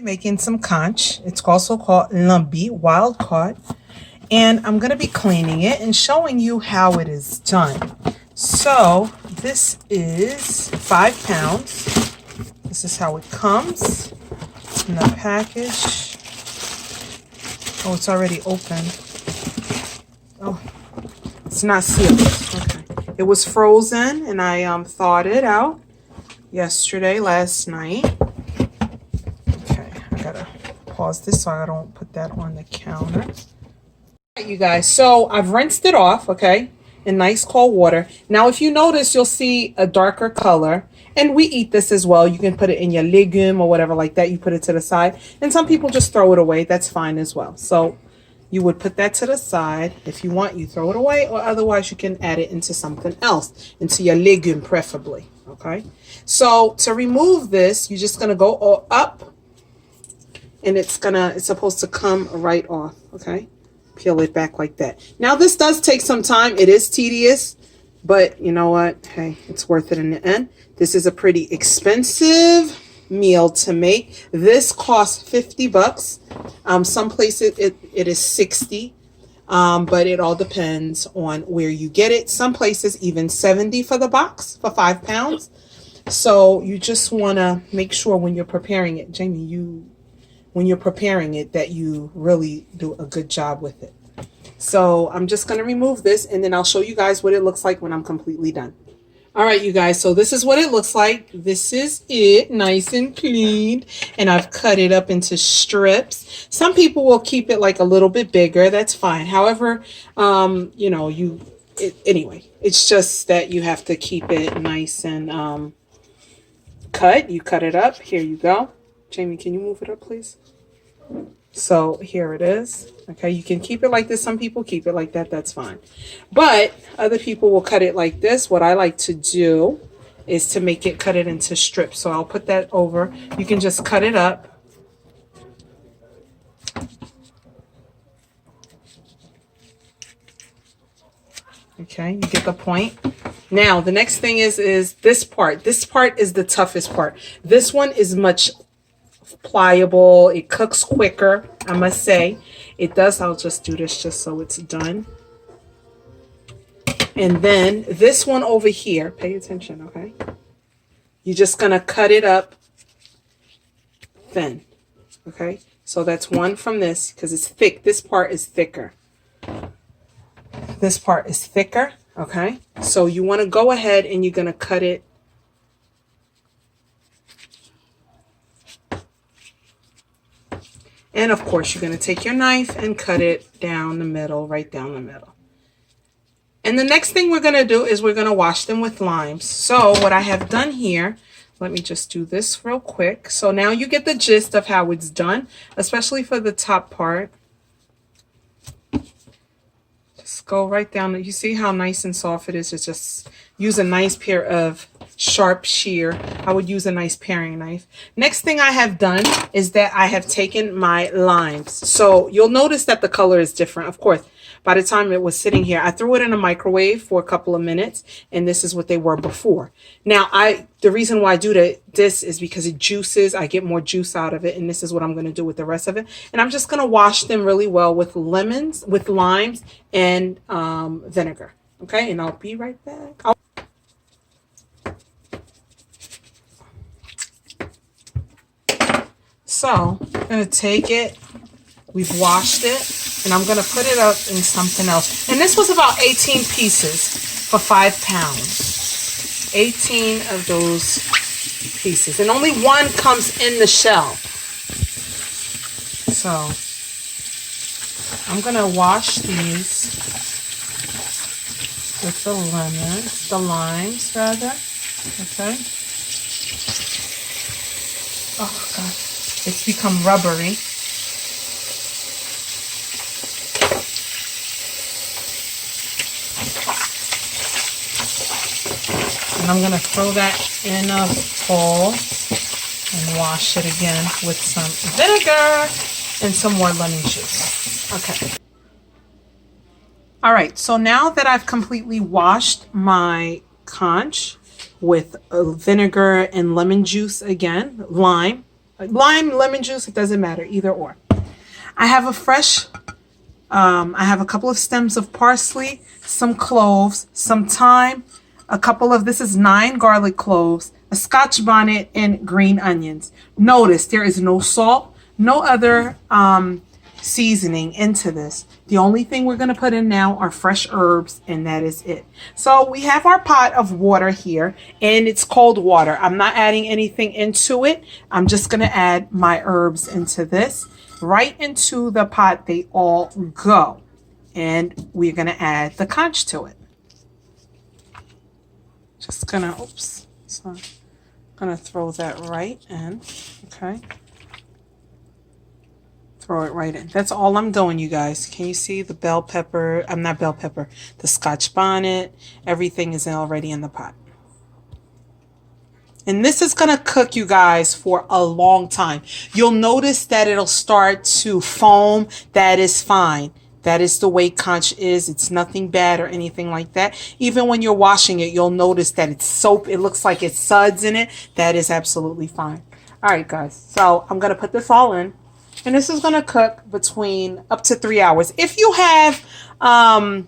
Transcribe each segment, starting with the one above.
Making some conch. It's also called Lambi, wild caught. And I'm going to be cleaning it and showing you how it is done. So this is 5 pounds. This is how it comes in the package. Oh, it's already open. Oh, it's not sealed. Okay. It was frozen and I thawed it out last night. Pause this so I don't put that on the counter. All right, you guys, so I've rinsed it off, okay, in nice cold water. Now, if you notice, you'll see a darker color, and we eat this as well. You can put it in your legume or whatever like that. You put it to the side, and some people just throw it away. That's fine as well. So you would put that to the side. If you want, you throw it away, or otherwise you can add it into something else, into your legume preferably, okay? So to remove this, you're just gonna go all up, and it's supposed to come right off, okay? Peel it back like that. Now, this does take some time. It is tedious, but you know what? Hey, it's worth it in the end. This is a pretty expensive meal to make. This costs 50 bucks. Some places it is 60, but it all depends on where you get it. Some places even 70 for the box for 5 pounds. So you just want to make sure when you're preparing it, Jamie, when you're preparing it, that you really do a good job with it. So I'm just going to remove this, and then I'll show you guys what it looks like when I'm completely done. All right, you guys, so this is what it looks like. This is it, nice and clean, and I've cut it up into strips. Some people will keep it like a little bit bigger. That's fine. However, you know, anyway, it's just that you have to keep it nice and cut. You cut it up. Here you go. Jamie, can you move it up, please? So here it is. Okay, you can keep it like this. Some people keep it like that. That's fine. But other people will cut it like this. What I like to do is to cut it into strips. So I'll put that over. You can just cut it up. Okay, you get the point. Now, the next thing is this part. This part is the toughest part. This one is much pliable. It cooks quicker, I must say. It does. I'll just do this just so it's done. And then this one over here, pay attention, okay? You're just gonna cut it up thin, okay? So that's one from this, because it's thick. This part is thicker. This part is thicker, okay? So you want to go ahead and you're gonna cut it And of course, you're going to take your knife and cut it down the middle, right down the middle. And the next thing we're going to do is we're going to wash them with limes. So what I have done here, let me just do this real quick. So now you get the gist of how it's done, especially for the top part. Just go right down. You see how nice and soft it is? It's just use a nice pair of sharp shear. I would use a nice paring knife. Next thing I have done is that I have taken my limes. So you'll notice that the color is different. Of course, by the time it was sitting here, I threw it in a microwave for a couple of minutes, and this is what they were before. Now, the reason why I do this is because it juices. I get more juice out of it, and this is what I'm going to do with the rest of it. And I'm just going to wash them really well with limes, and vinegar. Okay, and I'll be right back. So I'm going to take it. We've washed it, and I'm going to put it up in something else. And this was about 18 pieces for 5 pounds. 18 of those pieces. And only one comes in the shell. So I'm going to wash these with the limes rather. Okay. Oh, God. It's become rubbery. And I'm going to throw that in a bowl and wash it again with some vinegar and some more lemon juice. Okay. All right, so now that I've completely washed my conch with vinegar and lemon juice again, lime, lime, lemon juice, it doesn't matter, either or. I have a fresh, I have a couple of stems of parsley, some cloves, some thyme, a couple of, this is 9 garlic cloves, a scotch bonnet, and green onions. Notice there is no salt, no other seasoning into this. The only thing we're going to put in now are fresh herbs, and that is it. So we have our pot of water here, and it's cold water. I'm not adding anything into it. I'm just going to add my herbs into this. Right into the pot they all go. And we're going to add the conch to it. Just going to, oops. So I'm going to throw that right in. Okay. Throw it right in. That's all I'm doing, you guys. Can you see the bell pepper? I'm not bell pepper. The scotch bonnet. Everything is already in the pot. And this is going to cook, you guys, for a long time. You'll notice that it'll start to foam. That is fine. That is the way conch is. It's nothing bad or anything like that. Even when you're washing it, you'll notice that it's soap. It looks like it's suds in it. That is absolutely fine. All right, guys. So I'm going to put this all in. And this is going to cook between up to 3 hours. If you have a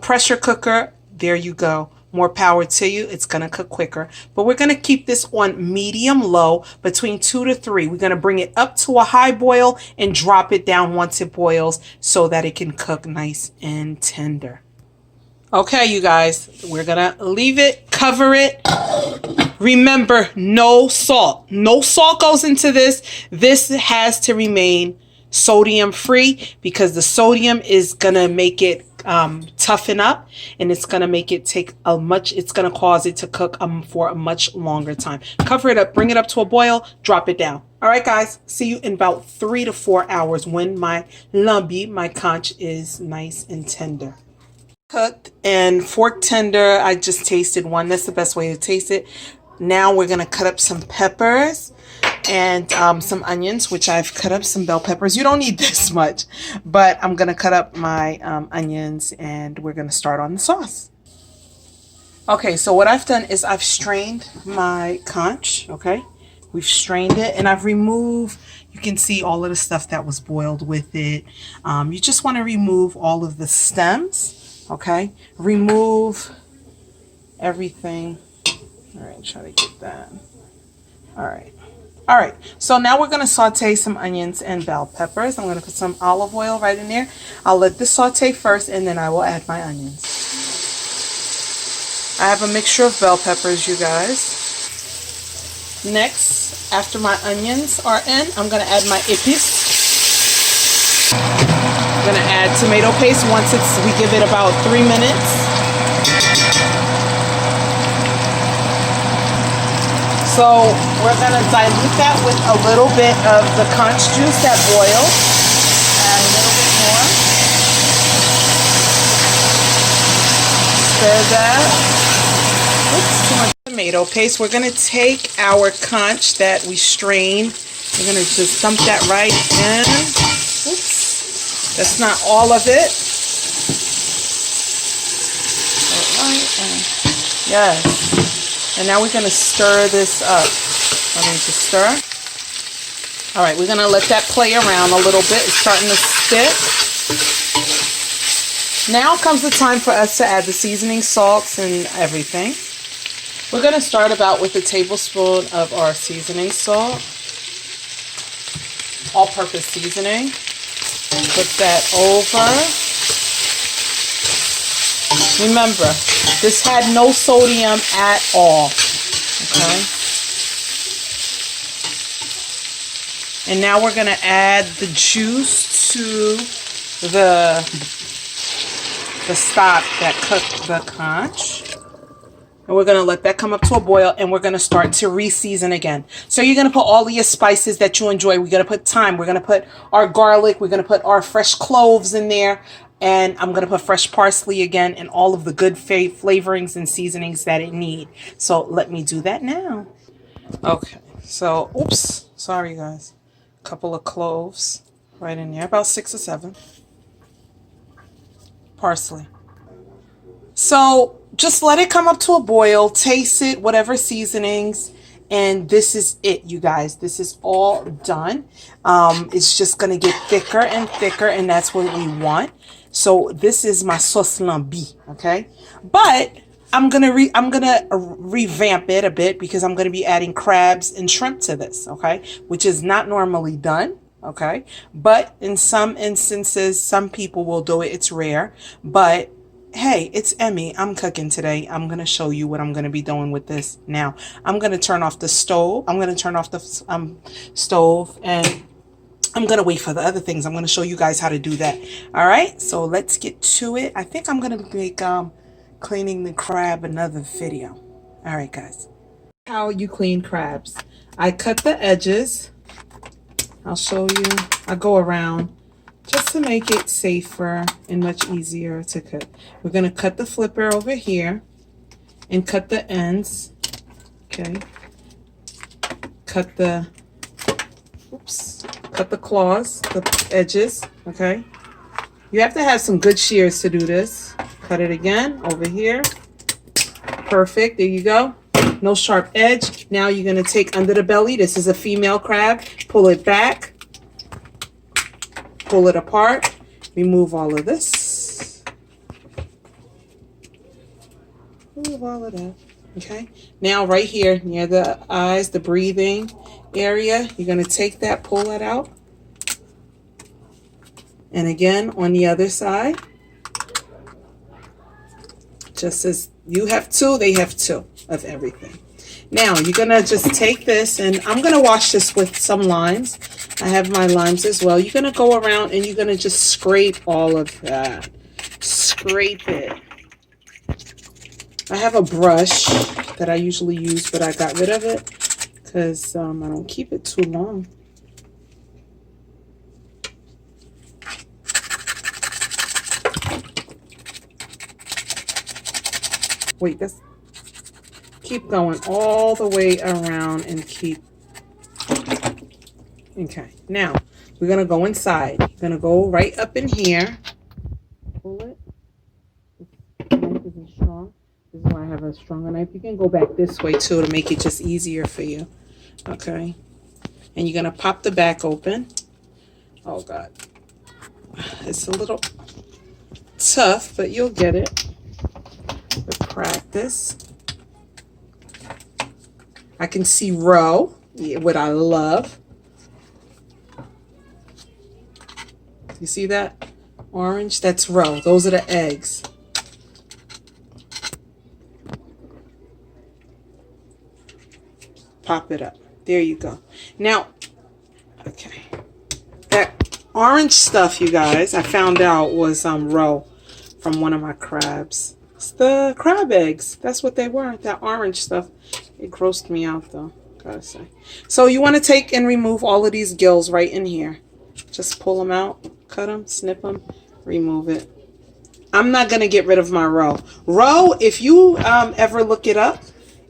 pressure cooker, there you go. More power to you. It's going to cook quicker. But we're going to keep this on medium low between 2 to 3. We're going to bring it up to a high boil and drop it down once it boils so that it can cook nice and tender. Okay, you guys, we're going to leave it, cover it. Remember, no salt. No salt goes into this. This has to remain sodium free because the sodium is going to make it toughen up, and it's going to make it take it's going to cause it to cook for a much longer time. Cover it up, bring it up to a boil, drop it down. All right, guys, see you in about 3 to 4 hours when my lambi, my conch, is nice and tender. Cooked and fork tender. I just tasted one. That's the best way to taste it. Now we're going to cut up some peppers and some onions, which I've cut up some bell peppers. You don't need this much, but I'm going to cut up my onions, and we're going to start on the sauce. Okay, so what I've done is I've strained my conch, okay? We've strained it, and I've removed, you can see all of the stuff that was boiled with it. You just want to remove all of the stems, okay? Remove everything. All right, try to get that. All right. All right, so now we're going to saute some onions and bell peppers. I'm going to put some olive oil right in there. I'll let this saute first, and then I will add my onions. I have a mixture of bell peppers, you guys. Next, after my onions are in, I'm going to add my épices. I'm going to add tomato paste once we give it about 3 minutes. So we're going to dilute that with a little bit of the conch juice that boiled. Add a little bit more. Stir that. Oops, too much tomato paste. We're going to take our conch that we strained. We're going to just dump that right in. Oops. That's not all of it. Yes. And now we're going to stir this up. Let me just stir. All right, we're going to let that play around a little bit. It's starting to stick. Now comes the time for us to add the seasoning, salts, and everything. We're going to start about with a tablespoon of our seasoning salt. All-purpose seasoning. Put that over. Remember, this had no sodium at all, okay? And now we're going to add the juice to the stock that cooked the conch. And we're going to let that come up to a boil, and we're going to start to re-season again. So you're going to put all of your spices that you enjoy. We're going to put thyme. We're going to put our garlic. We're going to put our fresh cloves in there. And I'm going to put fresh parsley again and all of the good flavorings and seasonings that it need. So let me do that now. Okay. So, oops. Sorry, guys. A couple of cloves right in there. About 6 or 7. Parsley. So just let it come up to a boil. Taste it, whatever seasonings. And this is it, you guys. This is all done. It's just going to get thicker and thicker, and that's what we want. So this is my sauce lambi, okay? But I'm gonna revamp it a bit because I'm gonna be adding crabs and shrimp to this, okay? Which is not normally done, okay? But in some instances, some people will do it. It's rare, but hey, it's Emmy. I'm cooking today. I'm gonna show you what I'm gonna be doing with this now. I'm gonna turn off the stove. I'm gonna turn off the stove, and I'm going to wait for the other things. I'm going to show you guys how to do that. All right, so let's get to it. I think I'm going to make cleaning the crab another video. All right, guys. How you clean crabs. I cut the edges. I'll show you. I go around just to make it safer and much easier to cut. We're going to cut the flipper over here and cut the ends. Okay. Cut the claws, the edges, okay? You have to have some good shears to do this. Cut it again over here. Perfect, there you go. No sharp edge. Now you're gonna take under the belly. This is a female crab. Pull it back. Pull it apart. Remove all of this. Remove all of that, okay? Now right here near the eyes, the breathing area, you're going to take that, pull that out, and again on the other side, just as you have two, they have two of everything. Now you're going to just take this, and I'm going to wash this with some limes. I have my limes as well. You're going to go around and you're going to just scrape all of that. Scrape it. I have a brush that I usually use, but I got rid of it because I don't keep it too long. Wait, that's keep going all the way around and keep. Okay, now we're gonna go inside. You're gonna go right up in here. Pull it. This knife isn't strong. This is why I have a stronger knife. You can go back this way too to make it just easier for you. Okay, and you're gonna pop the back open. Oh God, it's a little tough, but you'll get it with practice. I can see roe, what I love. You see that orange? That's roe. Those are the eggs. Pop it up. There you go. Now, okay. That orange stuff, you guys, I found out was roe from one of my crabs. It's the crab eggs. That's what they were. That orange stuff. It grossed me out though, gotta say. So you want to take and remove all of these gills right in here. Just pull them out, cut them, snip them, remove it. I'm not gonna get rid of my roe. Roe, if you ever look it up,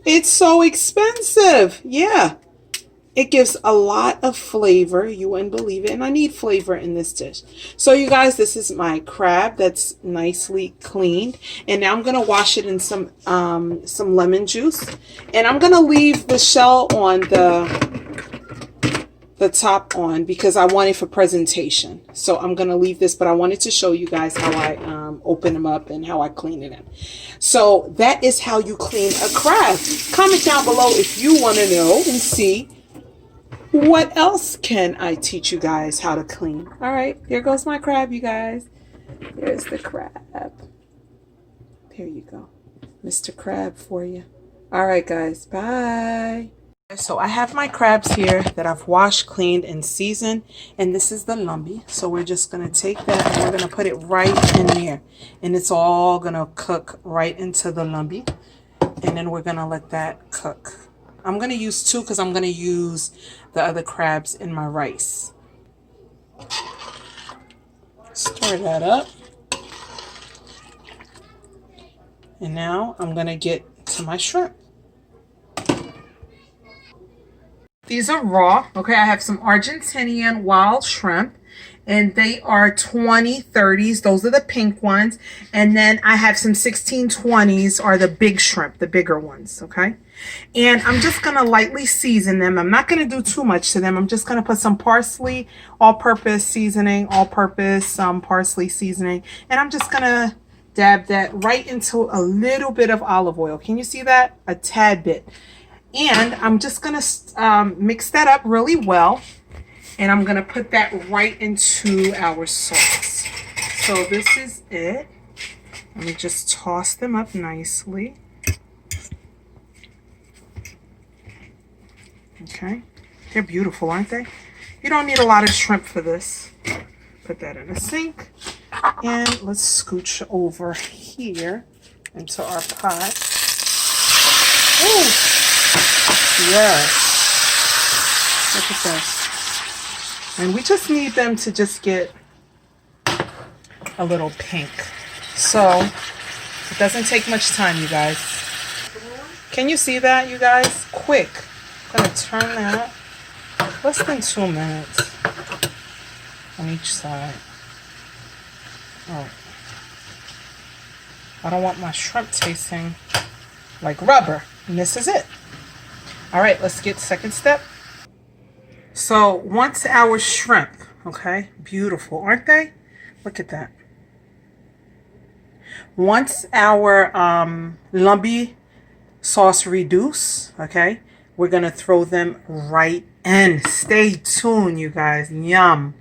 it's so expensive. Yeah. It gives a lot of flavor. You wouldn't believe it. And I need flavor in this dish. So you guys, this is my crab that's nicely cleaned. And now I'm going to wash it in some lemon juice. And I'm going to leave the shell on the top on because I want it for presentation. So I'm going to leave this, but I wanted to show you guys how I open them up and how I clean it up. So that is how you clean a crab. Comment down below if you want to know and see what else can I teach you guys how to clean. All right, there goes my crab, you guys. There's the crab. There you go. Mr. Crab for you. All right, guys, bye. So I have my crabs here that I've washed, cleaned, and seasoned. And this is the lambi. So we're just going to take that and we're going to put it right in there. And it's all going to cook right into the lambi. And then we're going to let that cook. I'm going to use two because I'm going to use the other crabs in my rice. Stir that up. And now I'm going to get to my shrimp. These are raw. Okay, I have some Argentinian wild shrimp. And they are 20/30s. Those are the pink ones. And then I have some 16/20s are the big shrimp, the bigger ones. Okay. And I'm just going to lightly season them. I'm not going to do too much to them. I'm just going to put some parsley, all-purpose seasoning, all-purpose parsley seasoning. And I'm just going to dab that right into a little bit of olive oil. Can you see that? A tad bit. And I'm just going to mix that up really well. And I'm going to put that right into our sauce. So this is it. Let me just toss them up nicely. Okay. They're beautiful, aren't they? You don't need a lot of shrimp for this. Put that in a sink. And let's scooch over here into our pot. Ooh. Yes. Look at this. And we just need them to just get a little pink. So it doesn't take much time, you guys. Can you see that, you guys? Quick. I'm going to turn that less than 2 minutes on each side. Oh. I don't want my shrimp tasting like rubber. And this is it. All right, let's get second step. So once our shrimp, okay, beautiful, aren't they? Look at that. Once our Lambi sauce reduce, okay, we're going to throw them right in. Stay tuned, you guys. Yum.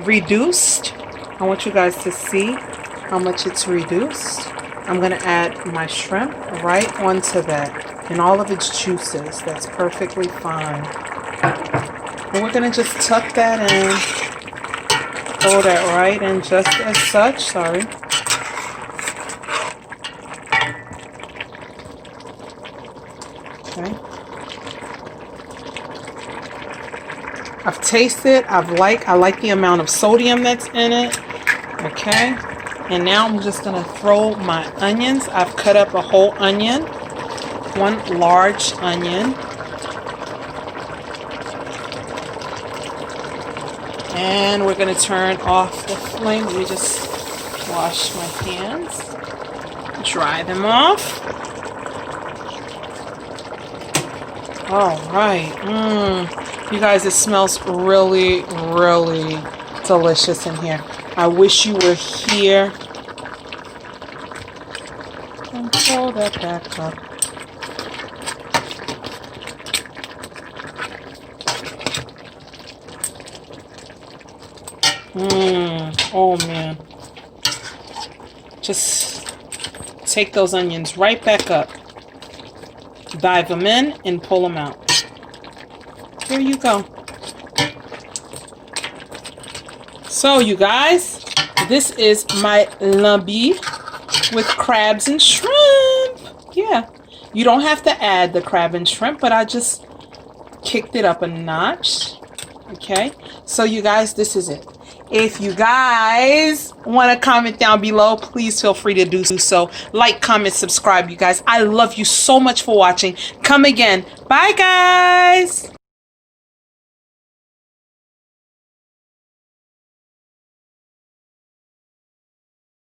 Reduced. I want you guys to see how much it's reduced. I'm going to add my shrimp right onto that and all of its juices. That's perfectly fine. And we're going to just tuck that in. Throw that right in just as such. Sorry. Okay. I've tasted. I like the amount of sodium that's in it. Okay. And now I'm just going to throw my onions. I've cut up a whole onion. One large onion. And we're going to turn off the flame. Let me just wash my hands. Dry them off. All right. You guys, it smells really, really delicious in here. I wish you were here. And pull that back up. Oh man. Just take those onions right back up. Dive them in and pull them out. Here you go. So you guys, this is my lambi with crabs and shrimp. Yeah. You don't have to add the crab and shrimp, but I just kicked it up a notch. Okay. So you guys, this is it. If you guys want to comment down below, please feel free to do so. Like, comment, subscribe, you guys. I love you so much for watching. Come again. Bye, guys.